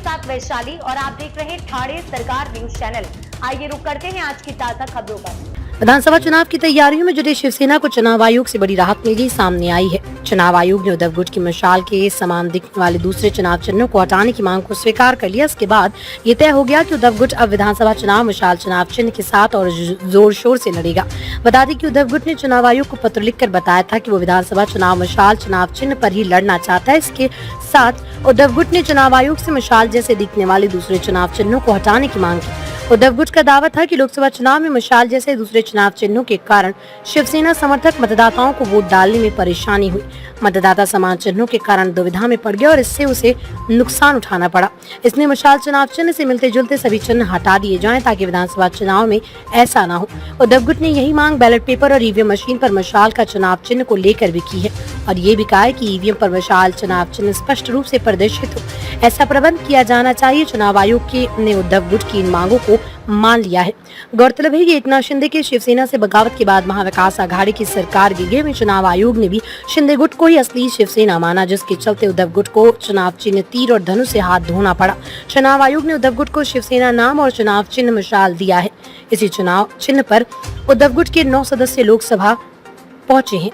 साथ वैशाली और आप देख रहे हैं ठाणे सरकार न्यूज चैनल। आइए रुक करते हैं आज की ताजा खबरों पर। विधानसभा चुनाव की तैयारियों में जुटे शिवसेना को चुनाव आयोग से बड़ी राहत मिल गई सामने आई है। चुनाव आयोग ने उद्धव गुट की मशाल के समान दिखने वाले दूसरे चुनाव चिन्हों को हटाने की मांग को स्वीकार कर लिया। इसके बाद ये तय हो गया कि उद्धव गुट अब विधानसभा चुनाव मशाल चुनाव चिन्ह के साथ और जोर शोर से लड़ेगा। बता दें कि उद्धव गुट ने चुनाव आयोग को पत्र लिखकर बताया था कि वो विधानसभा चुनाव मशाल चुनाव चिन्ह पर ही लड़ना चाहता है। इसके साथ उद्धव गुट ने चुनाव आयोग से मशाल जैसे दिखने वाले दूसरे चुनाव चिन्हों को हटाने की मांग की। उद्धव गुट का दावा था कि लोकसभा चुनाव में मशाल जैसे दूसरे चुनाव चिन्हों के कारण शिवसेना समर्थक मतदाताओं को वोट डालने में परेशानी हुई। मतदाता समान चिन्हों के कारण दुविधा में पड़ गया और इससे उसे नुकसान उठाना पड़ा। इसने मशाल चुनाव चिन्ह से मिलते जुलते सभी चिन्ह हटा दिए जाएं ताकि विधानसभा चुनाव में ऐसा न हो। उद्धव गुट ने यही मांग बैलेट पेपर और ईवीएम मशीन पर मशाल का चुनाव चिन्ह को लेकर भी की है और ये भी कहा है कि ईवीएम पर मशाल चुनाव चिन्ह स्पष्ट रूप से प्रदर्शित हो, ऐसा प्रबंध किया जाना चाहिए। चुनाव आयोग ने उद्धव गुट की इन मांगों को मान लिया है। गौरतलब है कि एकनाथ शिंदे के शिवसेना से बगावत के बाद महाविकास आघाड़ी की सरकार गिरे में चुनाव आयोग ने भी शिंदे गुट को ही असली शिवसेना माना, जिसके चलते उद्धव गुट को चुनाव चिन्ह तीर और धनुष से हाथ धोना पड़ा। चुनाव आयोग ने उद्धव गुट को शिवसेना नाम और चुनाव चिन्ह मशाल दिया है। इसी चुनाव चिन्ह पर उद्धव गुट के 9 सदस्य लोकसभा पहुंचे हैं।